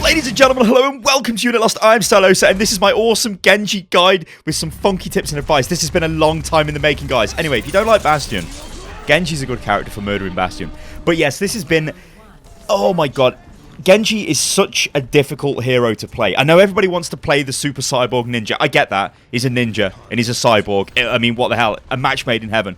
Ladies and gentlemen, hello and welcome to Unit Lost. I'm Stylosa, and this is my awesome Genji guide with some funky tips and advice. This has been a long time in the making, guys. Anyway, if you don't like Bastion, Genji's a good character for murdering Bastion. But yes, this has been... Oh my god. Genji is such a difficult hero to play. I know everybody wants to play the super cyborg ninja. I get that. He's a ninja, and he's a cyborg. I mean, what the hell? A match made in heaven.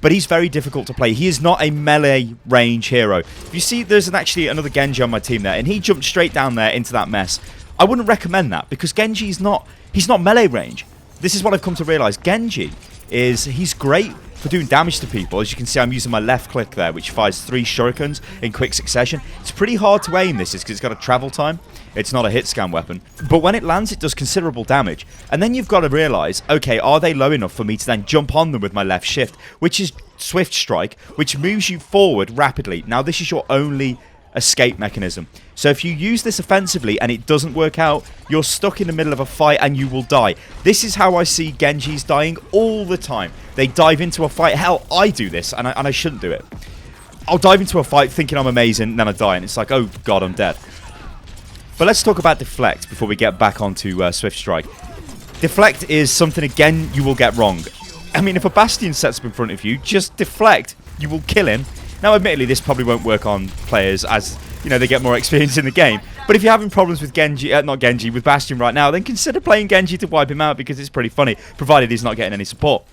But he's very difficult to play. He is not a melee range hero. If you see, there's actually another Genji on my team there, and he jumped straight down there into that mess. I wouldn't recommend that, because Genji is not... He's not melee range. This is what I've come to realize. Genji he's great for doing damage to people. As you can see, I'm using my left click there, which fires 3 shurikens in quick succession. It's pretty hard to aim this, because it's got a travel time. It's not a hit scan weapon. But when it lands, it does considerable damage. And then you've got to realize, okay, are they low enough for me to then jump on them with my left shift, which is Swift Strike, which moves you forward rapidly. Now, this is your only escape mechanism. So if you use this offensively and it doesn't work out, you're stuck in the middle of a fight and you will die. This is how I see Genjis dying all the time. They dive into a fight. Hell, I do this, and I shouldn't do it. I'll dive into a fight thinking I'm amazing, and then I die, and it's like, oh god, I'm dead. But let's talk about Deflect before we get back onto Swift Strike. Deflect is something, again, you will get wrong. I mean, if a Bastion sets up in front of you, just deflect. You will kill him. Now, admittedly, this probably won't work on players as, you know, they get more experience in the game. But if you're having problems with with Bastion right now, then consider playing Genji to wipe him out, because it's pretty funny, provided he's not getting any support.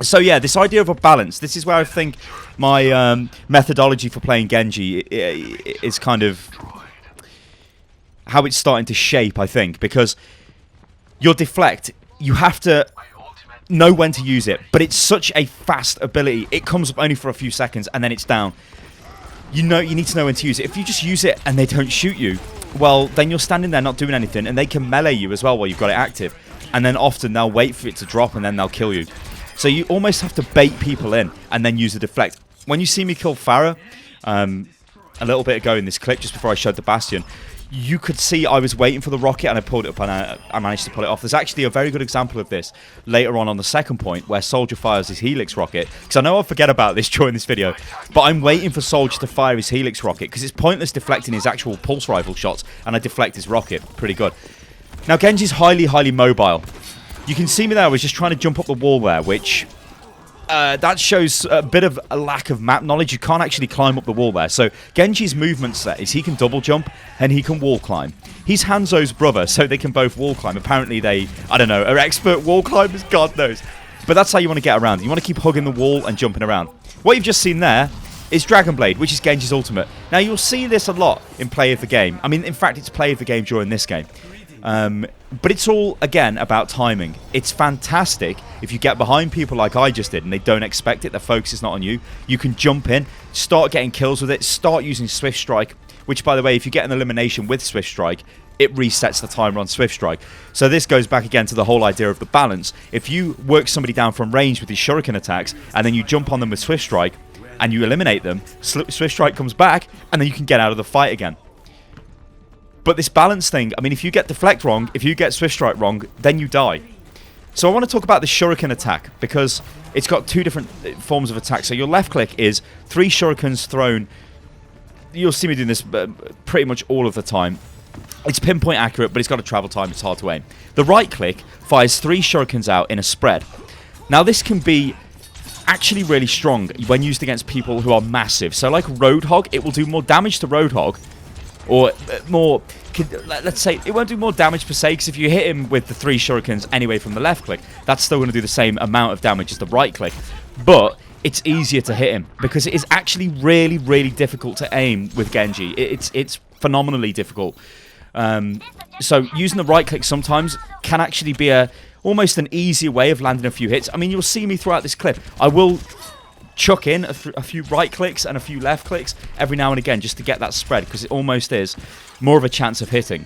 So yeah, this idea of a balance, this is where I think my methodology for playing Genji is kind of how it's starting to shape, I think, because your Deflect, you have to know when to use it, but it's such a fast ability. It comes up only for a few seconds and then it's down. You need to know when to use it. If you just use it and they don't shoot you, well, then you're standing there not doing anything, and they can melee you as well while you've got it active, and then often they'll wait for it to drop and then they'll kill you. So you almost have to bait people in and then use the Deflect. When you see me kill Pharah a little bit ago in this clip, just before I showed the Bastion, you could see I was waiting for the rocket and I pulled it up and I managed to pull it off. There's actually a very good example of this later on the second point, where Soldier fires his Helix rocket. Because I know I'll forget about this during this video, but I'm waiting for Soldier to fire his Helix rocket, because it's pointless deflecting his actual pulse rifle shots, and I deflect his rocket. Pretty good. Now, Genji's highly, highly mobile. You can see me there, I was just trying to jump up the wall there, which... that shows a bit of a lack of map knowledge. You can't actually climb up the wall there. So Genji's movement set is he can double jump and he can wall climb. He's Hanzo's brother, so they can both wall climb. Apparently they, I don't know, are expert wall climbers, God knows. But that's how you want to get around. You want to keep hugging the wall and jumping around. What you've just seen there is Dragon Blade, which is Genji's ultimate. Now, you'll see this a lot in play of the game. I mean, in fact, it's play of the game during this game. But it's all, again, about timing. It's fantastic if you get behind people like I just did and they don't expect it, their focus is not on you. You can jump in, start getting kills with it, start using Swift Strike, which, by the way, if you get an elimination with Swift Strike, it resets the timer on Swift Strike. So this goes back again to the whole idea of the balance. If you work somebody down from range with these Shuriken attacks and then you jump on them with Swift Strike and you eliminate them, Swift Strike comes back and then you can get out of the fight again. But this balance thing, I mean, if you get Deflect wrong, if you get Swift Strike wrong, then you die. So I want to talk about the Shuriken Attack, because it's got 2 different forms of attack. So your left click is 3 Shurikens thrown. You'll see me doing this pretty much all of the time. It's pinpoint accurate, but it's got a travel time. It's hard to aim. The right click fires 3 Shurikens out in a spread. Now, this can be actually really strong when used against people who are massive. So like Roadhog, it will do more damage to Roadhog, or more, let's say, it won't do more damage per se, because if you hit him with the 3 shurikens anyway from the left click, that's still going to do the same amount of damage as the right click. But it's easier to hit him, because it is actually really, really difficult to aim with Genji. It's phenomenally difficult. So using the right click sometimes can actually be almost an easier way of landing a few hits. I mean, you'll see me throughout this clip. I will chuck in a few right clicks and a few left clicks every now and again just to get that spread, because it almost is more of a chance of hitting.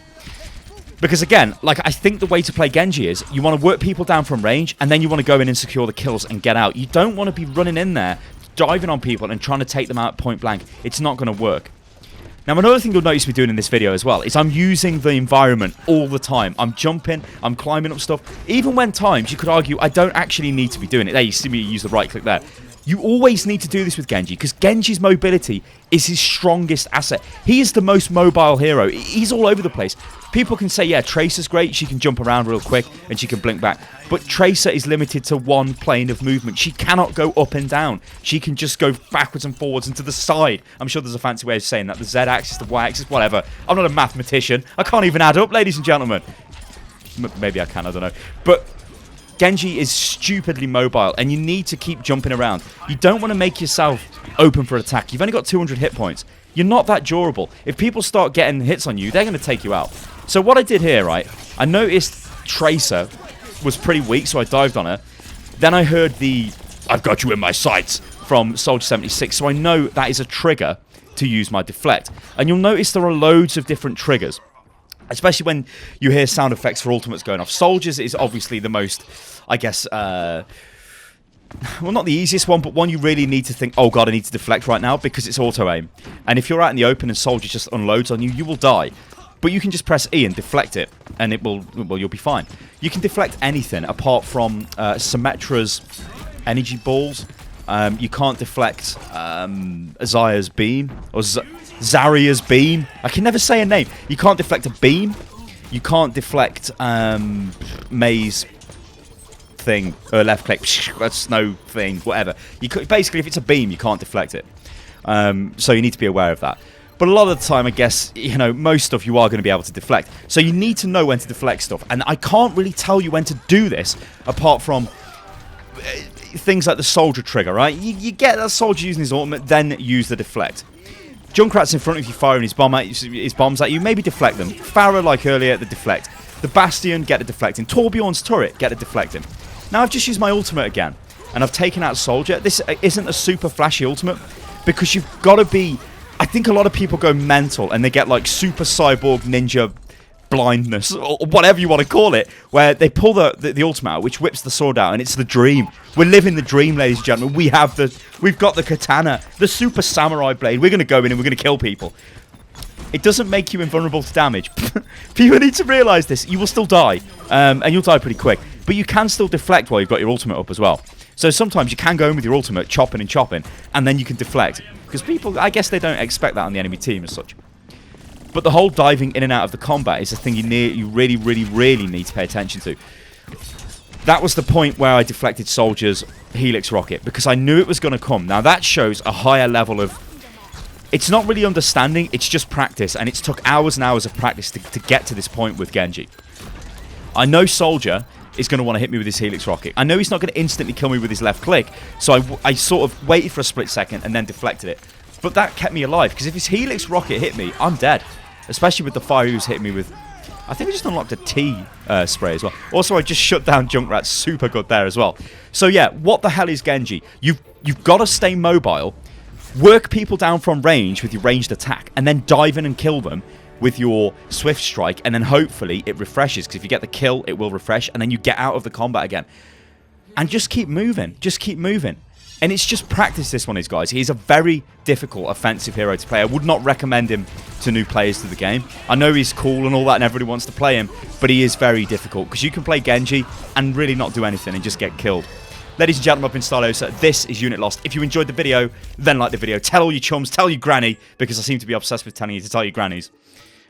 Because again, like, I think the way to play Genji is you want to work people down from range and then you want to go in and secure the kills and get out. You don't want to be running in there, diving on people and trying to take them out point blank. It's not going to work. Now, another thing you'll notice me doing in this video as well is I'm using the environment all the time. I'm jumping, I'm climbing up stuff. Even when times you could argue I don't actually need to be doing it. There, you see me use the right click there. You always need to do this with Genji, because Genji's mobility is his strongest asset. He is the most mobile hero. He's all over the place. People can say, yeah, Tracer's great. She can jump around real quick, and she can blink back. But Tracer is limited to one plane of movement. She cannot go up and down. She can just go backwards and forwards and to the side. I'm sure there's a fancy way of saying that. The Z-axis, the Y-axis, whatever. I'm not a mathematician. I can't even add up, ladies and gentlemen. Maybe I can, I don't know. But Genji is stupidly mobile, and you need to keep jumping around. You don't want to make yourself open for attack. You've only got 200 hit points. You're not that durable. If people start getting hits on you, they're going to take you out. So what I did here, right, I noticed Tracer was pretty weak, so I dived on her. Then I heard the, "I've got you in my sights," from Soldier 76, so I know that is a trigger to use my deflect. And you'll notice there are loads of different triggers, especially when you hear sound effects for ultimates going off. Soldiers is obviously the most, I guess, well, not the easiest one, but one you really need to think, oh god, I need to deflect right now, because it's auto-aim. And if you're out in the open and Soldier just unloads on you, you will die. But you can just press E and deflect it, and it will, well, you'll be fine. You can deflect anything apart from Symmetra's energy balls. You can't deflect Zaya's beam, or Zarya's beam. I can never say a name. You can't deflect a beam. You can't deflect May's thing, or left click, that's no thing, whatever. You could, basically, if it's a beam, you can't deflect it. So you need to be aware of that. But a lot of the time, I guess, you know, most stuff you are going to be able to deflect. So you need to know when to deflect stuff. And I can't really tell you when to do this, apart from things like the Soldier trigger, right? You get that Soldier using his ultimate, then use the deflect. Junkrat's in front of you firing his bombs at you, maybe deflect them. Pharah, like earlier, the deflect. The Bastion, get the deflecting. Torbjorn's turret, get the deflecting. Now I've just used my ultimate again, and I've taken out Soldier. This isn't a super flashy ultimate, because you've got to be... I think a lot of people go mental, and they get like super cyborg ninja blindness, or whatever you want to call it, where they pull the ultimate out, which whips the sword out, and it's the dream. We're living the dream, ladies and gentlemen. We've got the katana, the super samurai blade. We're going to go in and we're going to kill people. It doesn't make you invulnerable to damage. People need to realise this. You will still die, and you'll die pretty quick. But you can still deflect while you've got your ultimate up as well. So sometimes you can go in with your ultimate, chopping and chopping, and then you can deflect. Because people, I guess they don't expect that on the enemy team as such. But the whole diving in and out of the combat is a thing you really, really, really need to pay attention to. That was the point where I deflected Soldier's Helix rocket, because I knew it was going to come. Now that shows a higher level of... It's not really understanding, it's just practice, and it's took hours and hours of practice to get to this point with Genji. I know Soldier is going to want to hit me with his Helix rocket. I know he's not going to instantly kill me with his left click, so I sort of waited for a split second and then deflected it. But that kept me alive, because if his Helix rocket hit me, I'm dead. Especially with the fire who's hitting me with... I think I just unlocked a T spray as well. Also, I just shut down Junkrat super good there as well. So yeah, what the hell is Genji? You've got to stay mobile, work people down from range with your ranged attack, and then dive in and kill them with your swift strike, and then hopefully it refreshes, because if you get the kill, it will refresh, and then you get out of the combat again. And just keep moving. Just keep moving. And it's just practice, this one is, guys. He's a very difficult offensive hero to play. I would not recommend him to new players to the game. I know he's cool and all that and everybody wants to play him, but he is very difficult, because you can play Genji and really not do anything and just get killed. Ladies and gentlemen, I've been Stylosa. This is Unit Lost. If you enjoyed the video, then like the video. Tell all your chums, tell your granny, because I seem to be obsessed with telling you to tell your grannies.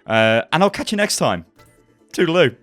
And I'll catch you next time. Toodaloo.